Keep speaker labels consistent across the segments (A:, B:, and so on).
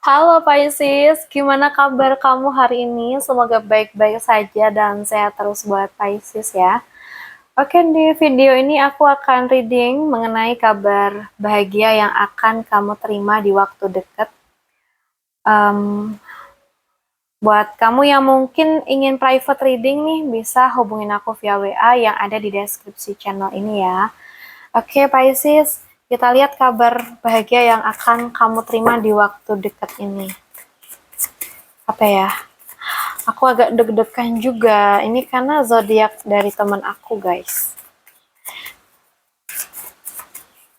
A: Halo Pisces, gimana kabar kamu hari ini? Semoga baik-baik saja dan sehat terus buat Pisces ya. Oke, di video ini aku akan reading mengenai kabar bahagia yang akan kamu terima di waktu dekat. Buat kamu yang mungkin ingin private reading nih, bisa hubungin aku via WA yang ada di deskripsi channel ini ya. Oke Pisces, kita lihat kabar bahagia yang akan kamu terima di waktu dekat ini. Apa ya? Aku agak deg-degan juga. Ini karena zodiak dari teman aku, guys.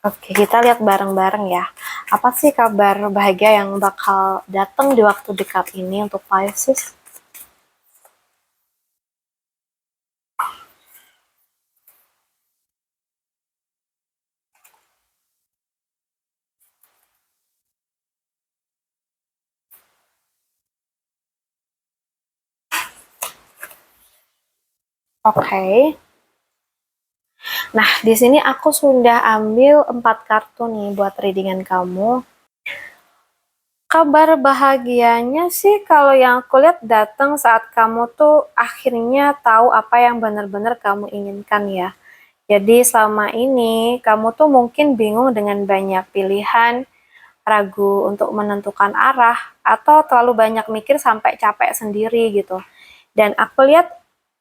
A: Oke, kita lihat bareng-bareng ya. Apa sih kabar bahagia yang bakal datang di waktu dekat ini untuk Pisces? Oke. Nah, di sini aku sudah ambil 4 kartu nih buat readingan kamu. Kabar bahagianya sih kalau yang aku lihat datang saat kamu tuh akhirnya tahu apa yang benar-benar kamu inginkan ya. Jadi selama ini kamu tuh mungkin bingung dengan banyak pilihan, ragu untuk menentukan arah, atau terlalu banyak mikir sampai capek sendiri gitu. Dan aku lihat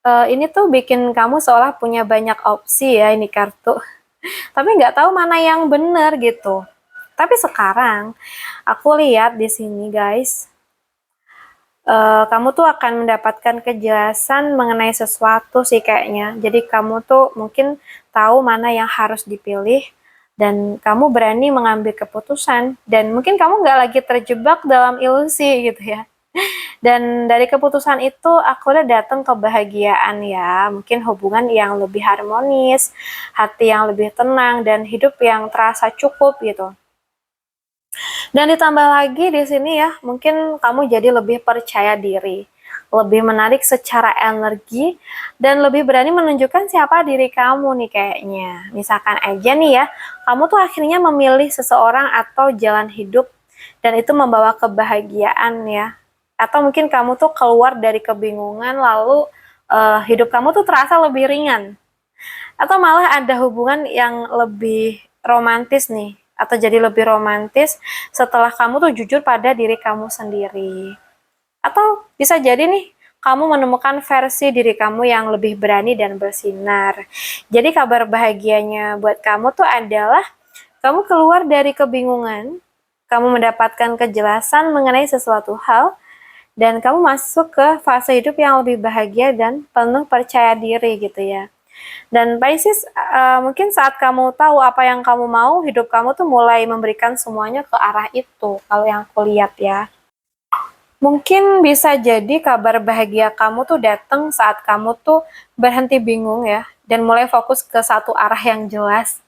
A: ini tuh bikin kamu seolah punya banyak opsi ya ini kartu. Tapi nggak tahu mana yang benar gitu. Tapi sekarang aku lihat di sini guys, kamu tuh akan mendapatkan kejelasan mengenai sesuatu sih kayaknya. Jadi kamu tuh mungkin tahu mana yang harus dipilih dan kamu berani mengambil keputusan. Dan mungkin kamu nggak lagi terjebak dalam ilusi gitu ya. Dan dari keputusan itu aku udah datang kebahagiaan ya. Mungkin hubungan yang lebih harmonis, hati yang lebih tenang, dan hidup yang terasa cukup gitu. Dan ditambah lagi di sini ya, mungkin kamu jadi lebih percaya diri, lebih menarik secara energi, dan lebih berani menunjukkan siapa diri kamu nih kayaknya. Misalkan aja nih ya, kamu tuh akhirnya memilih seseorang atau jalan hidup, dan itu membawa kebahagiaan ya. Atau mungkin kamu tuh keluar dari kebingungan, lalu hidup kamu tuh terasa lebih ringan. Atau malah ada hubungan yang lebih romantis nih, atau jadi lebih romantis setelah kamu tuh jujur pada diri kamu sendiri. Atau bisa jadi nih, kamu menemukan versi diri kamu yang lebih berani dan bersinar. Jadi kabar bahagianya buat kamu tuh adalah kamu keluar dari kebingungan, kamu mendapatkan kejelasan mengenai sesuatu hal, dan kamu masuk ke fase hidup yang lebih bahagia dan penuh percaya diri gitu ya. Dan Pisces, mungkin saat kamu tahu apa yang kamu mau, hidup kamu tuh mulai memberikan semuanya ke arah itu, kalau yang aku lihat ya. Mungkin bisa jadi kabar bahagia kamu tuh datang saat kamu tuh berhenti bingung ya, dan mulai fokus ke satu arah yang jelas.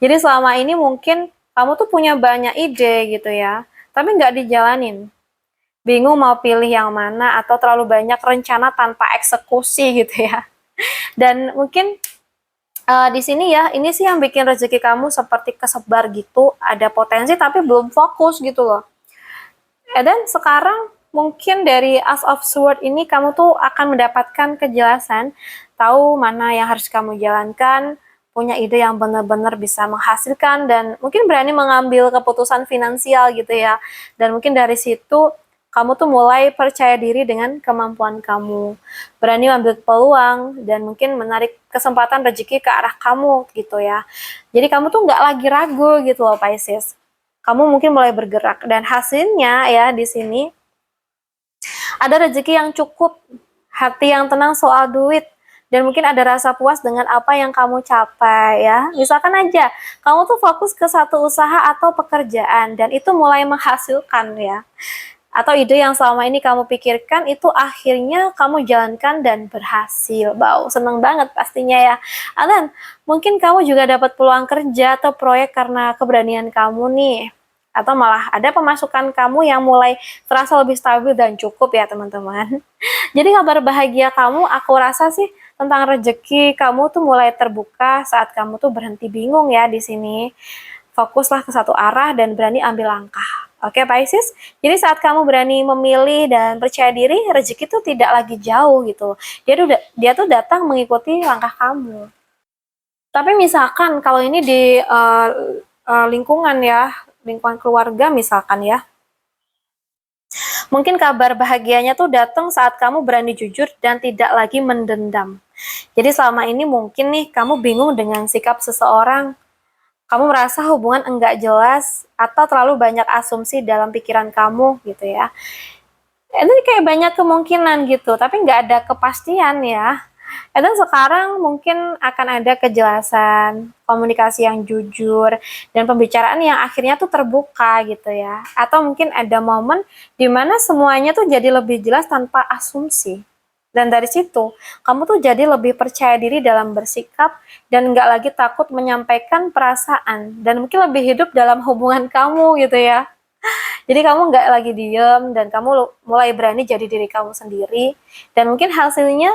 A: Jadi selama ini mungkin kamu tuh punya banyak ide gitu ya, tapi nggak dijalanin. Bingung mau pilih yang mana, atau terlalu banyak rencana tanpa eksekusi gitu ya. Dan mungkin di sini ya, ini sih yang bikin rezeki kamu seperti kesebar gitu, ada potensi tapi belum fokus gitu loh. Dan sekarang mungkin dari As of Sword ini kamu tuh akan mendapatkan kejelasan, tahu mana yang harus kamu jalankan, punya ide yang benar-benar bisa menghasilkan, dan mungkin berani mengambil keputusan finansial gitu ya. Dan mungkin dari situ kamu tuh mulai percaya diri dengan kemampuan kamu, berani ambil peluang, dan mungkin menarik kesempatan rezeki ke arah kamu gitu ya. Jadi kamu tuh nggak lagi ragu gitu loh Pisces. Kamu mungkin mulai bergerak, dan hasilnya ya di sini ada rezeki yang cukup, hati yang tenang soal duit, dan mungkin ada rasa puas dengan apa yang kamu capai ya. Misalkan aja, kamu tuh fokus ke satu usaha atau pekerjaan, dan itu mulai menghasilkan ya. Atau ide yang selama ini kamu pikirkan itu akhirnya kamu jalankan dan berhasil. Wow, seneng banget pastinya ya. Dan mungkin kamu juga dapat peluang kerja atau proyek karena keberanian kamu nih. Atau malah ada pemasukan kamu yang mulai terasa lebih stabil dan cukup ya teman-teman. Jadi kabar bahagia kamu aku rasa sih tentang rezeki kamu tuh mulai terbuka saat kamu tuh berhenti bingung ya di sini. Fokuslah ke satu arah dan berani ambil langkah. Oke, Pisces. Jadi saat kamu berani memilih dan percaya diri, rezeki itu tidak lagi jauh gitu. Dia tuh datang mengikuti langkah kamu. Tapi misalkan kalau ini di lingkungan ya, lingkungan keluarga misalkan ya, mungkin kabar bahagianya tuh datang saat kamu berani jujur dan tidak lagi mendendam. Jadi selama ini mungkin nih kamu bingung dengan sikap seseorang, kamu merasa hubungan enggak jelas atau terlalu banyak asumsi dalam pikiran kamu gitu ya. Itu kayak banyak kemungkinan gitu, tapi nggak ada kepastian ya. Dan sekarang mungkin akan ada kejelasan, komunikasi yang jujur, dan pembicaraan yang akhirnya tuh terbuka gitu ya. Atau mungkin ada momen di mana semuanya tuh jadi lebih jelas tanpa asumsi. Dan dari situ, kamu tuh jadi lebih percaya diri dalam bersikap dan nggak lagi takut menyampaikan perasaan. Dan mungkin lebih hidup dalam hubungan kamu gitu ya. Jadi kamu nggak lagi diem dan kamu mulai berani jadi diri kamu sendiri. Dan mungkin hasilnya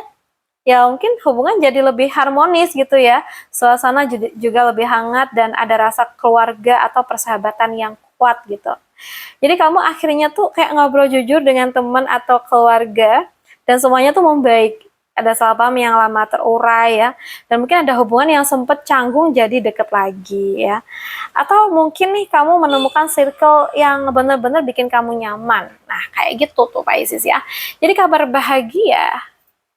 A: ya mungkin hubungan jadi lebih harmonis gitu ya. Suasana juga lebih hangat dan ada rasa keluarga atau persahabatan yang kuat gitu. Jadi kamu akhirnya tuh kayak ngobrol jujur dengan teman atau keluarga dan semuanya tuh membaik. Ada salah paham yang lama terurai ya. Dan mungkin ada hubungan yang sempet canggung jadi deket lagi ya. Atau mungkin nih kamu menemukan circle yang benar-benar bikin kamu nyaman. Nah, kayak gitu tuh Pisces ya. Jadi kabar bahagia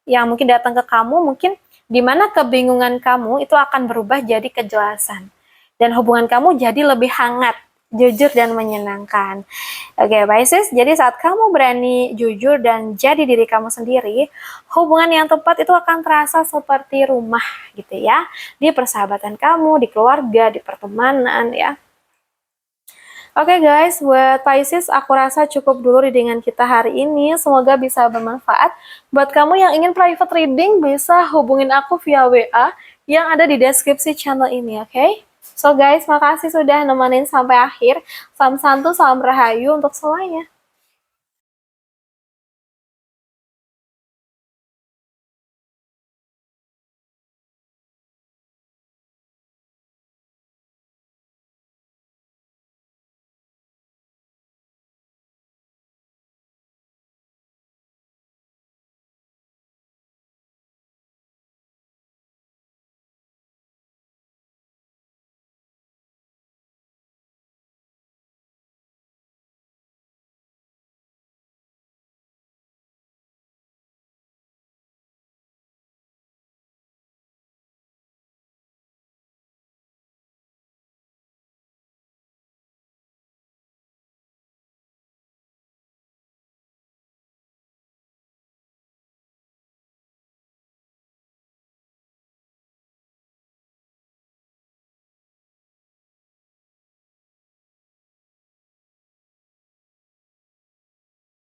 A: yang mungkin datang ke kamu, mungkin di mana kebingungan kamu itu akan berubah jadi kejelasan. Dan hubungan kamu jadi lebih hangat, jujur dan menyenangkan. Oke, Pisces, jadi saat kamu berani jujur dan jadi diri kamu sendiri, hubungan yang tepat itu akan terasa seperti rumah gitu ya. Di persahabatan kamu, di keluarga, di pertemanan ya. Oke guys, buat Pisces aku rasa cukup dulu readingan kita hari ini. Semoga bisa bermanfaat. Buat kamu yang ingin private reading, bisa hubungin aku via WA yang ada di deskripsi channel ini, oke? So guys, makasih sudah nemenin sampai akhir. Salam santu, salam rahayu untuk semuanya.